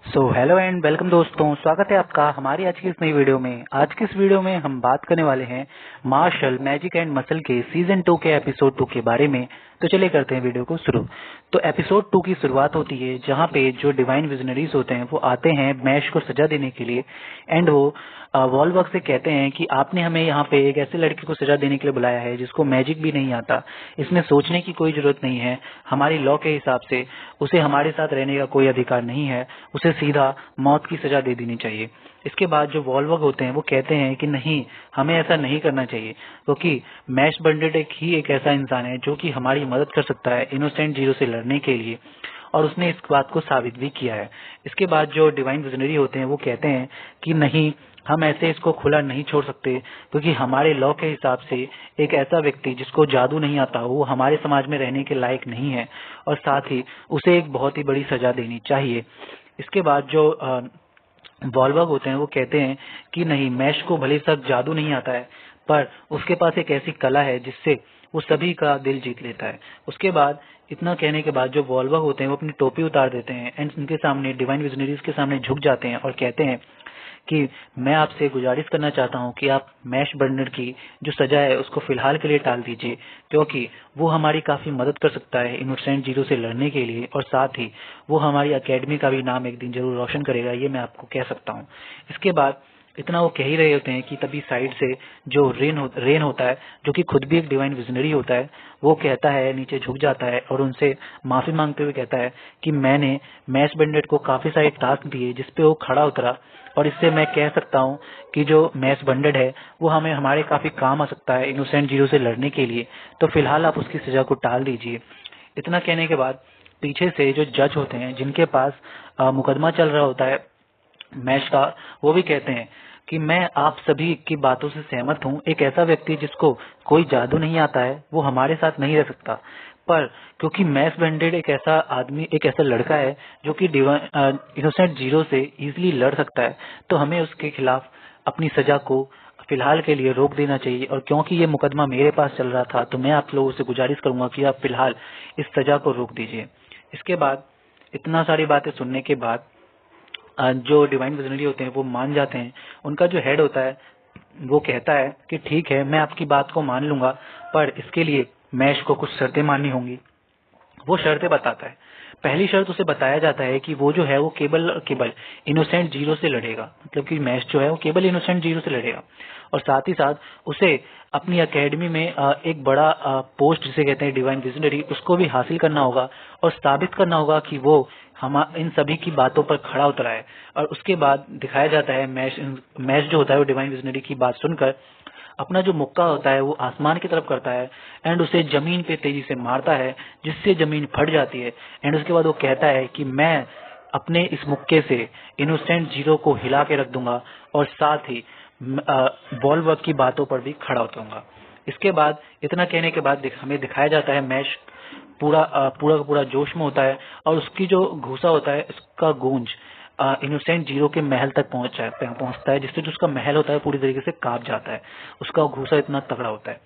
Hello and welcome दोस्तों, स्वागत है आपका हमारी आज की इस नई वीडियो में। आज की इस वीडियो में हम बात करने वाले हैं मार्शल मैजिक एंड मसल के सीजन 2 के एपिसोड 2 के बारे में। तो चलिए करते हैं वीडियो को शुरू। तो एपिसोड 2 की शुरुआत होती है जहां पे जो डिवाइन विजनरीज होते हैं वो आते हैं मैश को सजा देने के लिए। एंड वो वॉलवर्क से कहते हैं कि आपने हमें यहाँ पे एक ऐसे लड़के को सजा देने के लिए बुलाया है जिसको मैजिक भी नहीं आता, इसमें सोचने की कोई जरूरत नहीं है, हमारी लॉ के हिसाब से उसे हमारे साथ रहने का कोई अधिकार नहीं है, उसे सीधा मौत की सजा दे देनी चाहिए। इसके बाद जो वॉलवर्क होते हैं वो कहते हैं कि नहीं, हमें ऐसा नहीं करना चाहिए क्योंकि मैश बंडेड एक ऐसा इंसान है जो कि हमारी मदद कर सकता है इनोसेंट जीरो से लड़ने के लिए, और उसने इस बात को साबित भी किया है। इसके बाद जो डिवाइन विजनरी होते हैं वो कहते हैं कि नहीं, हम ऐसे इसको खुला नहीं छोड़ सकते क्योंकि हमारे लॉ के हिसाब से एक ऐसा व्यक्ति जिसको जादू नहीं आता वो हमारे समाज में रहने के लायक नहीं है, और साथ ही उसे एक बहुत ही बड़ी सजा देनी चाहिए। इसके बाद जो वॉलवर्क होते हैं वो कहते हैं कि नहीं, मैश को भले तक जादू नहीं आता है पर उसके पास एक ऐसी कला है जिससे वो सभी का दिल जीत लेता है। उसके बाद इतना कहने के बाद जो वॉलवर्क होते हैं वो अपनी टोपी उतार देते हैं एंड उनके सामने डिवाइन विजनरीज के सामने झुक जाते हैं और कहते हैं कि मैं आपसे गुजारिश करना चाहता हूं कि आप मैश बर्नर की जो सजा है उसको फिलहाल के लिए टाल दीजिए, क्योंकि वो हमारी काफी मदद कर सकता है इनोसेंट जीरो से लड़ने के लिए, और साथ ही वो हमारी एकेडमी का भी नाम एक दिन जरूर रोशन करेगा, ये मैं आपको कह सकता हूँ। इसके बाद इतना वो कह ही रहे होते हैं कि तभी साइड से जो रेन होता है, जो कि खुद भी एक डिवाइन विजनरी होता है, वो कहता है, नीचे झुक जाता है और उनसे माफी मांगते हुए कहता है कि मैंने मैश बेंडेट को काफी सारे टास्क दिए जिसपे वो खड़ा उतरा, और इससे मैं कह सकता हूँ कि जो मैश बंडेड है वो हमें हमारे काफी काम आ सकता है इनोसेंट जीरो से लड़ने के लिए, तो फिलहाल आप उसकी सजा को टाल दीजिए। इतना कहने के बाद पीछे से जो जज होते हैं जिनके पास मुकदमा चल रहा होता है मैश का, वो भी कहते हैं कि मैं आप सभी की बातों से सहमत हूँ, एक ऐसा व्यक्ति जिसको कोई जादू नहीं आता है वो हमारे साथ नहीं रह सकता, पर क्योंकि मैश बेंडेड एक ऐसा आदमी, एक ऐसा लड़का है जो कि इनोसेंट जीरो से इजीली लड़ सकता है, तो हमें उसके खिलाफ अपनी सजा को फिलहाल के लिए रोक देना चाहिए। और क्योंकि ये मुकदमा मेरे पास चल रहा था तो मैं आप लोगों से गुजारिश करूंगा कि आप फिलहाल इस सजा को रोक दीजिए। इसके बाद इतना सारी बातें सुनने के बाद जो डिवाइन विजनरी होते हैं वो मान जाते हैं। उनका जो हेड होता है वो कहता है कि ठीक है, मैं आपकी बात को मान लूंगा, पर इसके लिए मैश को कुछ शर्तें माननी होंगी। वो शर्तें बताता है। पहली शर्त उसे बताया जाता है कि वो जो है वो केवल इनोसेंट जीरो से लड़ेगा, मतलब कि मैश जो है वो केवल इनोसेंट जीरो से लड़ेगा, और साथ ही साथ उसे अपनी एकेडमी में एक बड़ा पोस्ट जिसे कहते हैं डिवाइन विजनरी, उसको भी हासिल करना होगा और साबित करना होगा कि वो हम इन सभी की बातों पर खड़ा उतरा है। और उसके बाद दिखाया जाता है मैश जो होता है वो डिवाइन विजनरी की बात सुनकर अपना जो मुक्का होता है वो आसमान की तरफ करता है एंड उसे जमीन पे तेजी से मारता है जिससे जमीन फट जाती है। एंड उसके बाद वो कहता है कि मैं अपने इस मुक्के से इनोसेंट जीरो को हिला के रख दूंगा और साथ ही वॉलवर्क की बातों पर भी खड़ा उतरूंगा। इसके बाद इतना कहने के बाद हमें दिखाया जाता है मैश पूरा का पूरा जोश में होता है और उसकी जो घूसा होता है उसका गूंज इनोसेंट जीरो के महल तक पहुंचता है, जिससे जो उसका महल होता है पूरी तरीके से कांप जाता है, उसका घूसा इतना तगड़ा होता है।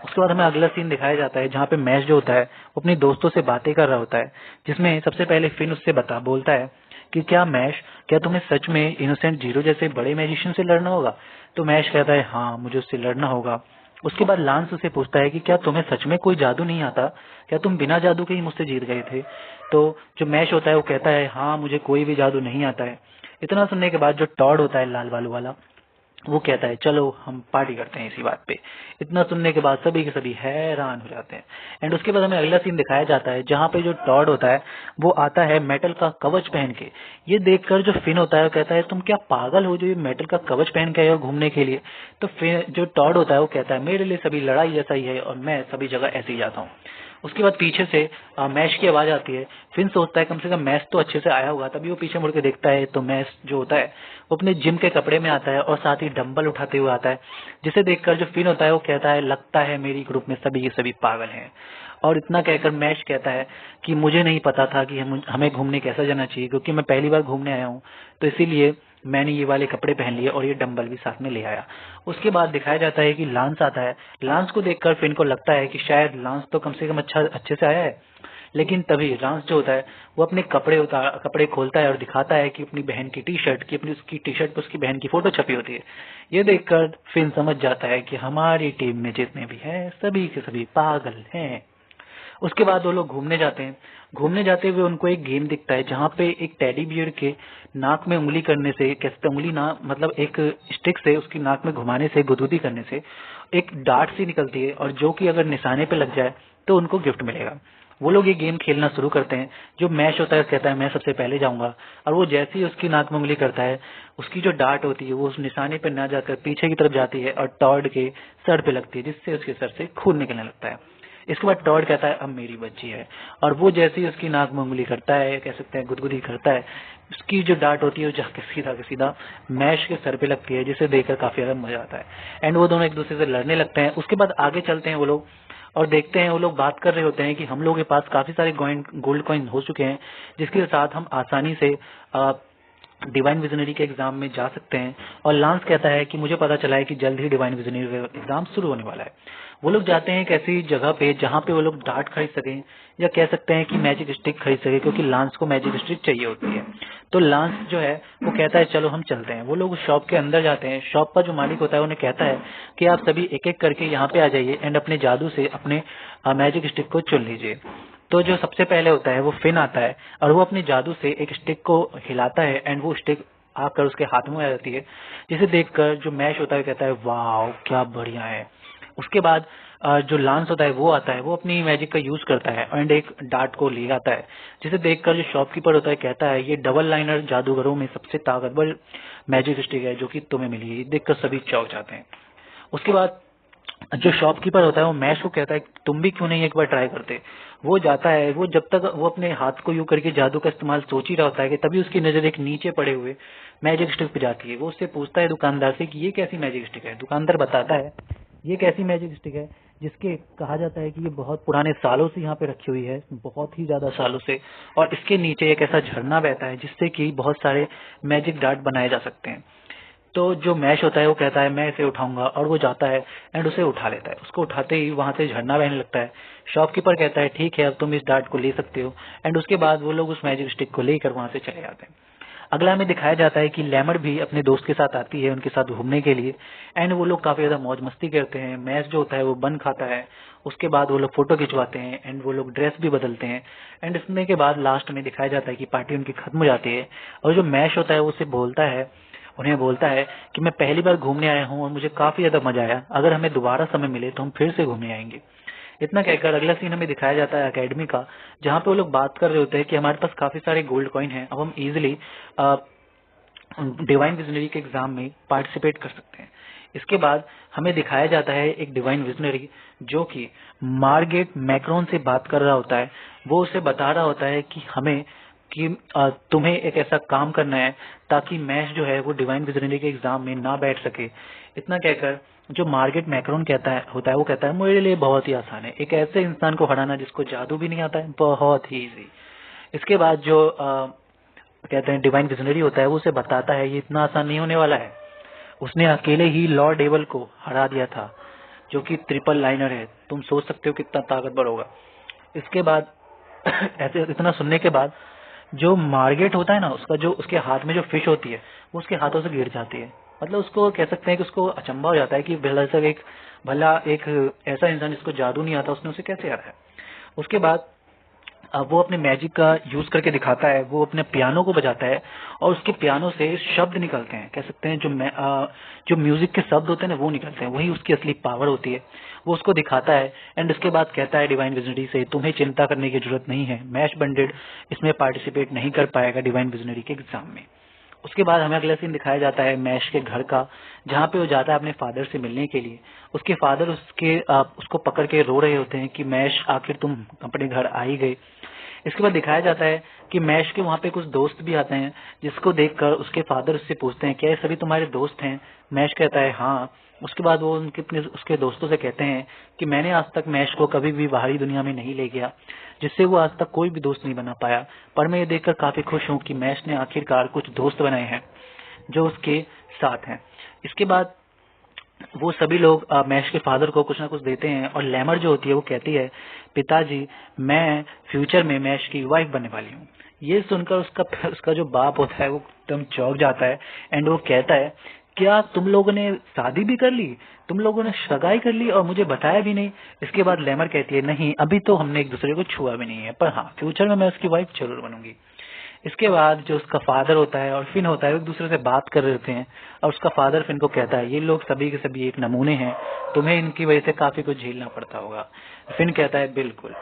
उसके बाद हमें अगला सीन दिखाया जाता है जहाँ पे मैश जो होता है वो अपने दोस्तों से बातें कर रहा होता है, जिसमें सबसे पहले फिन उससे बोलता है कि क्या तुम्हें सच में इनोसेंट जीरो जैसे बड़े मैजिशियन से लड़ना होगा? तो मैश कहता है हाँ, मुझे उससे लड़ना होगा। उसके बाद लांस उसे पूछता है कि क्या तुम्हें सच में कोई जादू नहीं आता, क्या तुम बिना जादू के ही मुझसे जीत गए थे? तो जो मैश होता है वो कहता है हाँ, मुझे कोई भी जादू नहीं आता है। इतना सुनने के बाद जो टॉड होता है लाल बालू वाला, वो कहता है चलो हम पार्टी करते हैं इसी बात पे। इतना सुनने के बाद सभी के सभी हैरान हो जाते हैं। एंड उसके बाद हमें अगला सीन दिखाया जाता है जहाँ पे जो टॉड होता है वो आता है मेटल का कवच पहन के। ये देखकर जो फिन होता है वो कहता है तुम क्या पागल हो जो ये मेटल का कवच पहन के आए हो घूमने के लिए? तो फिर जो टॉड होता है वो कहता है मेरे लिए सभी लड़ाई जैसा ही है और मैं सभी जगह ऐसे ही जाता हूँ। उसके बाद पीछे से मैश की आवाज आती है। फिन सोचता है कम से कम मैश तो अच्छे से आया होगा, तभी वो पीछे मुड़ के देखता है तो मैश जो होता है वो अपने जिम के कपड़े में आता है और साथ ही डंबल उठाते हुए आता है, जिसे देखकर जो फिन होता है वो कहता है लगता है मेरी ग्रुप में सभी के सभी पागल हैं। और इतना कहकर मैश कहता है कि मुझे नहीं पता था कि हमें घूमने कैसा जाना चाहिए, क्योंकि मैं पहली बार घूमने आया हूँ, तो इसीलिए मैंने ये वाले कपड़े पहन लिए और ये डंबल भी साथ में ले आया। उसके बाद दिखाया जाता है कि लांस आता है। लांस को देखकर फिन को लगता है कि शायद लांस तो कम से कम अच्छे से आया है, लेकिन तभी लांस जो होता है वो अपने कपड़े खोलता है और दिखाता है कि अपनी बहन की टी शर्ट की, अपनी उसकी टी शर्ट पर उसकी बहन की फोटो छपी होती है। ये देखकर फिन समझ जाता है कि हमारी टीम में जितने भी हैं सभी के सभी पागल हैं। उसके बाद वो लोग घूमने जाते हैं। घूमने जाते हुए उनको एक गेम दिखता है जहाँ पे एक टेडी बियर के नाक में उंगली करने से, कैसे उंगली ना मतलब एक स्टिक से उसकी नाक में घुमाने से, गुदगुदी करने से एक डार्ट सी निकलती है और जो कि अगर निशाने पे लग जाए तो उनको गिफ्ट मिलेगा। वो लोग ये गेम खेलना शुरू करते हैं। जो मैश होता है कहता है मैं सबसे पहले जाऊंगा, और वो जैसे ही उसकी नाक में उंगली करता है उसकी जो डार्ट होती है वो उस निशाने पर ना जाकर पीछे की तरफ जाती है और टॉर्ड के सर पे लगती है, जिससे उसके सर से खून निकलने लगता है। इसके बाद टॉर्ड कहता है अब मेरी बच्ची है, और वो जैसे ही उसकी नाक में उंगली करता है, कह सकते हैं गुदगुदी करता है, उसकी जो डांट होती है वो जाके सीधा के सीधा मैश के सर पे लगती है, जिसे देखकर काफी ज्यादा मजा आता है। एंड वो दोनों एक दूसरे से लड़ने लगते हैं। उसके बाद आगे चलते हैं वो लोग और देखते हैं वो लोग बात कर रहे होते हैं कि हम लोगों के पास काफी सारे गोल्ड कॉइन हो चुके हैं, जिसके साथ हम आसानी से डिवाइन विजनरी के एग्जाम में जा सकते हैं। और लांस कहता है कि मुझे पता चला है कि जल्द ही डिवाइन विजनरी का एग्जाम शुरू होने वाला है। वो लोग जाते हैं एक ऐसी जगह पे जहाँ पे वो लोग डार्ट खरीद सकें, या कह सकते हैं कि मैजिक स्टिक खरीद सके, क्योंकि लांस को मैजिक स्टिक चाहिए होती है। तो लांस जो है वो कहता है चलो हम चलते हैं। वो लोग उस शॉप के अंदर जाते हैं। शॉप का जो मालिक होता है उन्हें कहता है कि आप सभी एक एक करके यहाँ पे आ जाइए एंड अपने जादू से अपने मैजिक स्टिक को चुन लीजिए। तो जो सबसे पहले होता है वो फिन आता है और वो अपने जादू से एक स्टिक को हिलाता है एंड वो स्टिक आकर उसके हाथ में आ जाती है, जिसे देखकर जो मैश होता है कहता है वाह क्या बढ़िया है। उसके बाद जो लांस होता है वो आता है, वो अपनी मैजिक का यूज करता है एंड एक डार्ट को ले आता है, जिसे देखकर जो शॉपकीपर होता है कहता है ये डबल लाइनर जादूगरों में सबसे ताकतवर मैजिक स्टिक है जो कि तुम्हें मिली है। ये देखकर सभी चौंक जाते हैं। उसके बाद जो शॉपकीपर होता है वो मैश को कहता है तुम भी क्यों नहीं एक बार ट्राई करते। वो जाता है, वो जब तक वो अपने हाथ को यूं करके जादू का इस्तेमाल सोच ही रहा होता है कि तभी उसकी नजर एक नीचे पड़े हुए मैजिक स्टिक पे जाती है। वो उससे पूछता है दुकानदार से कि ये कैसी मैजिक स्टिक है। दुकानदार बताता है ये कैसी मैजिक स्टिक है जिसके कहा जाता है कि ये बहुत पुराने सालों से यहाँ पे रखी हुई है, बहुत ही ज्यादा सालों से, और इसके नीचे एक ऐसा झरना बहता है जिससे कि बहुत सारे मैजिक डार्ट बनाए जा सकते हैं। तो जो मैश होता है वो कहता है मैं इसे उठाऊंगा, और वो जाता है एंड उसे उठा लेता है। उसको उठाते ही वहां से झरना बहने लगता है। शॉपकीपर कहता है ठीक है अब तुम इस डार्ट को ले सकते हो, एंड उसके बाद वो लोग उस मैजिक स्टिक को लेकर वहां से चले जाते हैं। अगला हमें दिखाया जाता है कि लैमर भी अपने दोस्त के साथ आती है उनके साथ घूमने के लिए, एंड वो लोग काफी ज्यादा मौज मस्ती करते हैं। मैश जो होता है वो बन खाता है। उसके बाद वो लोग फोटो खिंचवाते हैं एंड वो लोग ड्रेस भी बदलते हैं, एंड इसमें के बाद लास्ट में दिखाया जाता है कि पार्टी उनकी खत्म हो जाती है। और जो मैश होता है वो उसे बोलता है, उन्हें बोलता है कि मैं पहली बार घूमने आया हूँ और मुझे काफी ज्यादा मजा आया, अगर हमें दोबारा समय मिले तो हम फिर से घूमने आएंगे। इतना कहकर अगला सीन हमें दिखाया जाता है एकेडमी का, जहाँ पे वो लोग बात कर रहे होते हैं कि हमारे पास काफी सारे गोल्ड कॉइन हैं, अब हम इजिली डिवाइन विजनरी के एग्जाम में पार्टिसिपेट कर सकते हैं। इसके बाद हमें दिखाया जाता है एक डिवाइन विजनरी जो कि मार्गेट मैक्रोन से बात कर रहा होता है। वो उसे बता रहा होता है कि हमें कि तुम्हें एक ऐसा काम करना है ताकि मैश जो है वो डिवाइन विजनरी के एग्जाम में ना बैठ सके। इतना कहकर जो मार्गेट मैक्रोन वो कहता है मेरे लिए बहुत ही आसान है एक ऐसे इंसान को हराना जिसको जादू भी नहीं आता है, बहुत ही इजी। इसके बाद जो कहते हैं डिवाइन विजनरी होता है वो उसे बताता है ये इतना आसान नहीं होने वाला है। उसने अकेले ही लॉर्ड डेवल को हरा दिया था जो कि ट्रिपल लाइनर है, तुम सोच सकते हो कितना ताकतवर होगा। इसके बाद ऐसे इतना सुनने के बाद जो मार्गेट होता है ना, उसका जो उसके हाथ में जो फिश होती है वो उसके हाथों से गिर जाती है। मतलब उसको कह सकते हैं कि उसको अचंभा हो जाता है कि भला एक ऐसा इंसान जिसको जादू नहीं आता उसने उसे कैसे हराया। उसके बाद अब वो अपने मैजिक का यूज करके दिखाता है, वो अपने पियानो को बजाता है और उसके पियानो से शब्द निकलते हैं, कह सकते हैं जो म्यूजिक के शब्द होते हैं ना वो निकलते हैं, वही उसकी असली पावर होती है। वो उसको दिखाता है एंड उसके बाद कहता है डिवाइन विजनरी से तुम्हें चिंता करने की जरूरत नहीं है, मैश बंडेड इसमें पार्टिसिपेट नहीं कर पाएगा डिवाइन विजनरी के एग्जाम में। उसके बाद हमें अगला सीन दिखाया जाता है मैश के घर का, जहाँ पे वो जाता है अपने फादर से मिलने के लिए। उसके फादर उसको पकड़ के रो रहे होते हैं कि मैश आखिर तुम अपने घर आ ही गए। इसके बाद दिखाया जाता है कि मैश के वहाँ पे कुछ दोस्त भी आते हैं, जिसको देखकर उसके फादर उससे पूछते हैं क्या ये सभी तुम्हारे दोस्त हैं। मैश कहता है हाँ। उसके बाद वो उसके दोस्तों से कहते हैं कि मैंने आज तक मैश को कभी भी बाहरी दुनिया में नहीं ले गया, जिससे वो आज तक कोई भी दोस्त नहीं बना पाया, पर मैं ये देखकर काफी खुश हूँ कि मैश ने आखिरकार कुछ दोस्त बनाए हैं जो उसके साथ हैं। इसके बाद वो सभी लोग मैश के फादर को कुछ ना कुछ देते हैं और लैमर जो होती है वो कहती है, पिताजी मैं फ्यूचर में मैश की वाइफ बनने वाली हूँ। ये सुनकर उसका जो बाप होता है वो एकदम चौंक जाता है एंड वो कहता है, क्या तुम लोगों ने शादी भी कर ली, तुम लोगों ने सगाई कर ली और मुझे बताया भी नहीं। इसके बाद लैमर कहती है, नहीं अभी तो हमने एक दूसरे को छुआ भी नहीं है, पर हाँ फ्यूचर में मैं उसकी वाइफ जरूर बनूंगी। इसके बाद जो उसका फादर होता है और फिन होता है वो एक दूसरे से बात कर रहे होते हैं और उसका फादर फिन को कहता है, ये लोग सभी के सभी एक नमूने हैं, तुम्हें इनकी वजह से काफी कुछ झेलना पड़ता होगा। फिन कहता है, बिल्कुल।